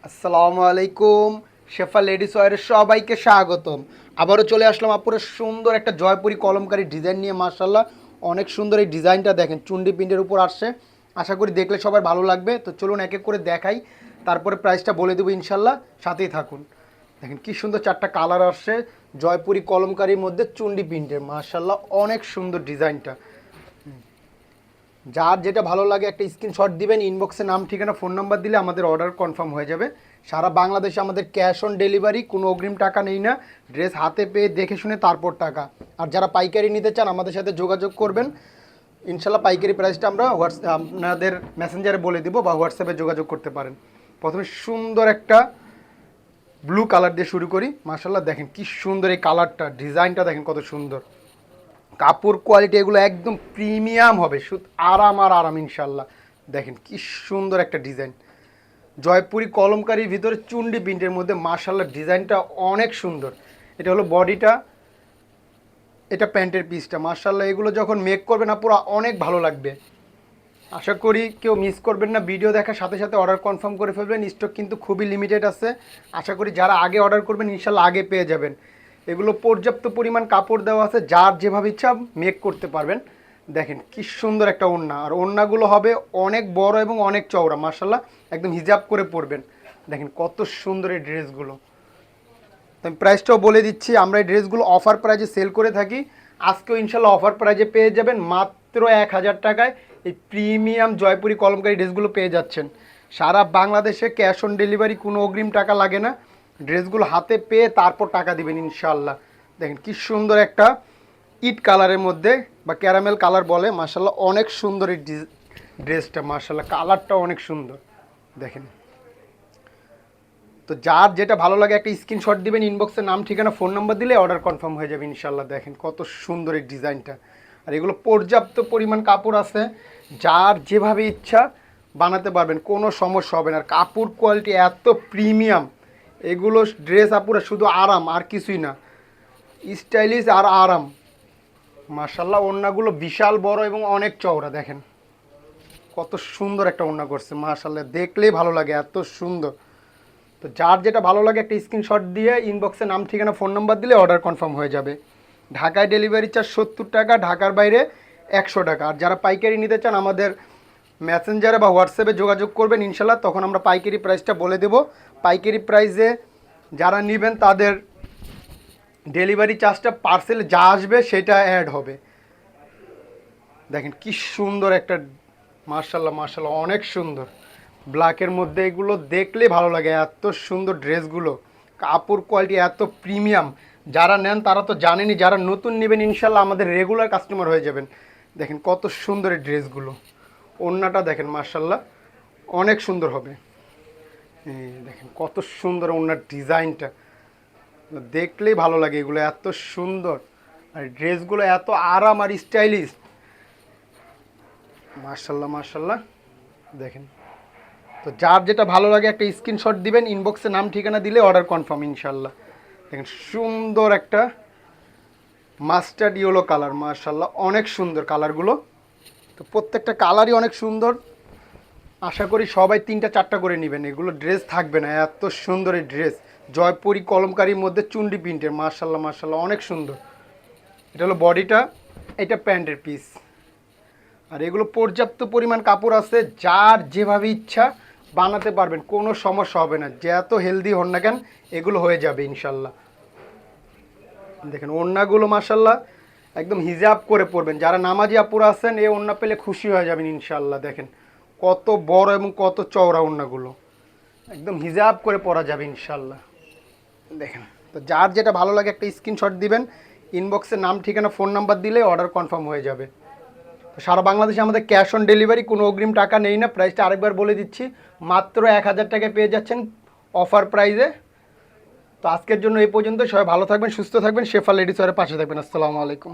আসসালামু আলাইকুম। শেফা লেডিস ওয়্যারে সবাইকে স্বাগতম। আবারও চলে আসলাম আপুরের সুন্দর একটা জয়পুরি কলমকারী ডিজাইন নিয়ে। মার্শাল্লাহ, অনেক সুন্দর এই ডিজাইনটা দেখেন, চুন্ডি প্রিন্টের উপর আসছে। আশা করি দেখলে সবার ভালো লাগবে। তো চলুন এক এক করে দেখাই, তারপরে প্রাইসটা বলে দেবো ইনশাল্লাহ, সাথেই থাকুন। দেখেন কি সুন্দর চারটা কালার আসছে জয়পুরি কলমকারীর মধ্যে চুন্ডি প্রিন্টের। মার্শাল্লাহ, অনেক সুন্দর ডিজাইনটা। যার যেটা ভালো লাগে একটা স্ক্রিনশট দিবেন, ইনবক্সে নাম ঠিকানা ফোন নাম্বার দিলে আমাদের অর্ডার কনফার্ম হয়ে যাবে। সারা বাংলাদেশে আমাদের ক্যাশ অন ডেলিভারি, কোনো অগ্রিম টাকা নেই না। ড্রেস হাতে পেয়ে দেখে শুনে তারপর টাকা। আর যারা পাইকারি নিতে চান আমাদের সাথে যোগাযোগ করবেন, ইনশাল্লাহ পাইকারি প্রাইসটা আমরা আপনাদের মেসেঞ্জারে বলে দিব বা হোয়াটসঅ্যাপে যোগাযোগ করতে পারেন। প্রথমে সুন্দর একটা ব্লু কালার দিয়ে শুরু করি। মার্শাল্লাহ, দেখেন কি সুন্দর এই কালারটা, ডিজাইনটা দেখেন কত সুন্দর। কাপড় কোয়ালিটি এগুলো একদম প্রিমিয়াম হবে, শুধু আরাম আর আরাম ইনশাল্লাহ। দেখেন কি সুন্দর একটা ডিজাইন, জয়পুরি কলমকারির ভিতরে চুন্ডি প্রিন্টের মধ্যে। মার্শাল্লাহ, ডিজাইনটা অনেক সুন্দর। এটা হলো বডিটা, এটা প্যান্টের পিসটা। মার্শাল্লাহ, এগুলো যখন মেক করবে না পুরো অনেক ভালো লাগবে। আশা করি কেউ মিস করবেন না, ভিডিও দেখার সাথে সাথে অর্ডার কনফার্ম করে ফেলবেন। স্টক কিন্তু খুবই লিমিটেড আছে। আশা করি যারা আগে অর্ডার করবেন ইনশাল্লাহ আগে পেয়ে যাবেন। এগুলো পর্যাপ্ত পরিমাণ কাপড় দেওয়া আছে, যার যেভাবে ইচ্ছা মেক করতে পারবেন। দেখেন কি সুন্দর একটা ওড়না, আর ওড়নাগুলো হবে অনেক বড় এবং অনেক চওড়া। মার্শাল্লাহ, একদম হিজাব করে পরবেন। দেখেন কত সুন্দর এই ড্রেসগুলো। তো আমি প্রাইসটাও বলে দিচ্ছি, আমরা এই ড্রেসগুলো অফার প্রাইজে সেল করে থাকি। আজকেও ইনশাল্লাহ অফার প্রাইজে পেয়ে যাবেন মাত্র 1000 টাকায়। এই প্রিমিয়াম জয়পুরি কলমকারী ড্রেসগুলো পেয়ে যাচ্ছেন। সারা বাংলাদেশে ক্যাশ অন ডেলিভারি, কোনো অগ্রিম টাকা লাগে না। ড্রেসগুলো হাতে পেয়ে তারপর টাকা দিবেন ইনশাল্লাহ। দেখেন কি সুন্দর একটা ইট কালারের মধ্যে, বা ক্যারামেল কালার বলে। মার্শাল্লাহ, অনেক সুন্দর এই ড্রেসটা। মার্শাল্লাহ, কালারটা অনেক সুন্দর। দেখেন, তো যার যেটা ভালো লাগে একটা স্ক্রিনশট দিবেন, ইনবক্সে নাম ঠিকানা ফোন নাম্বার দিলে অর্ডার কনফার্ম হয়ে যাবে ইনশাল্লাহ। দেখেন কত সুন্দর এই ডিজাইনটা। আর এগুলো পর্যাপ্ত পরিমাণ কাপড় আছে, যার যেভাবে ইচ্ছা বানাতে পারবেন, কোনো সমস্যা হবে না। আর কাপড় কোয়ালিটি এত প্রিমিয়াম, এগুলো ড্রেস আপুরা শুধু আরাম আর কিছুই না, স্টাইলিশ আর আরাম। মার্শাল্লাহ, ওড়নাগুলো বিশাল বড় এবং অনেক চওড়া। দেখেন কত সুন্দর একটা ওড়না করছে। মার্শাল্লাহ, দেখলেই ভালো লাগে, এত সুন্দর। তো যার যেটা ভালো লাগে একটা স্ক্রিনশট দিয়ে ইনবক্সে নাম ঠিকানা ফোন নাম্বার দিলে অর্ডার কনফার্ম হয়ে যাবে। ঢাকায় ডেলিভারি চার্জ 70 টাকা, ঢাকার বাইরে 100 টাকা। আর যারা পাইকারি নিতে চান আমাদের মেসেঞ্জারে বা হোয়াটসঅ্যাপে যোগাযোগ করবেন ইনশাল্লাহ, তখন আমরা পাইকারি প্রাইসটা বলে দেব। পাইকারি প্রাইসে যারা নেবেন তাদের ডেলিভারি চার্জটা পার্সেলে যা আসবে সেটা অ্যাড হবে। দেখেন কি সুন্দর একটা, মার্শাল্লাহ মার্শাল্লাহ, অনেক সুন্দর। ব্ল্যাকের মধ্যে এগুলো দেখলে ভালো লাগে, এত সুন্দর ড্রেসগুলো। কাপড় কোয়ালিটি এত প্রিমিয়াম, যারা নেন তারা তো জানেনই, যারা নতুন নেবেন ইনশাল্লাহ আমাদের রেগুলার কাস্টমার হয়ে যাবেন। দেখেন কত সুন্দর এই ড্রেসগুলো। ওড়নাটা দেখেন, মার্শাল্লাহ অনেক সুন্দর হবে। দেখেন কত সুন্দর ওড়নার ডিজাইনটা, দেখলেই ভালো লাগে। এগুলো এত সুন্দর, আর ড্রেসগুলো এত আরাম আর স্টাইলিশ। মার্শাল্লাহ মার্শাল্লাহ, দেখেন। তো যার যেটা ভালো লাগে একটা স্ক্রিনশট দিবেন, ইনবক্সে নাম ঠিকানা দিলে অর্ডার কনফার্ম ইনশাল্লাহ। দেখেন সুন্দর একটা মাস্টার্ড ইয়েলো কালার। মার্শাল্লাহ, অনেক সুন্দর কালারগুলো। তো প্রত্যেকটা কালারই অনেক সুন্দর। আশা করি সবাই 3টা 4টা করে নেবেন, এগুলো ড্রেস থাকবে না, এত সুন্দর এই ড্রেস। জয়পুরি কলমকারির মধ্যে চুন্ডি প্রিন্টের। মার্শাল্লাহ মার্শাল্লাহ, অনেক সুন্দর। এটা হলো বডিটা, এটা প্যান্টের পিস। আর এগুলো পর্যাপ্ত পরিমাণ কাপড় আছে, যার যেভাবে ইচ্ছা বানাতে পারবেন, কোনো সমস্যা হবে না। যে এত হেলদি হন না কেন, এগুলো হয়ে যাবে ইনশাল্লাহ। দেখেন ওড়নাগুলো মার্শাল্লাহ একদম হিজাব করে পরবেন। যারা নামাজি আপুরা আছেন এই ওড়না পেলে খুশি হয়ে যাবেন ইনশাল্লাহ। দেখেন কত বড় এবং কত চওড়া ওড়নাগুলো, একদম হিজাব করে পরা যাবে ইনশাল্লাহ। দেখেন, তো যার যেটা ভালো লাগে একটা স্ক্রিনশট দিবেন, ইনবক্সে নাম ঠিকানা ফোন নাম্বার দিলে অর্ডার কনফার্ম হয়ে যাবে। তো সারা বাংলাদেশে আমাদের ক্যাশ অন ডেলিভারি, কোনো অগ্রিম টাকা নেই না। প্রাইসটা আরেকবার বলে দিচ্ছি, মাত্র 1000 টাকায় পেয়ে যাচ্ছেন অফার প্রাইসে। তো আজকের জন্য এই পর্যন্ত। সবাই ভালো থাকবেন, সুস্থ থাকবেন, শেফা লেডিস ওয়ারের পাশে থাকবেন। আসসালামু আলাইকুম।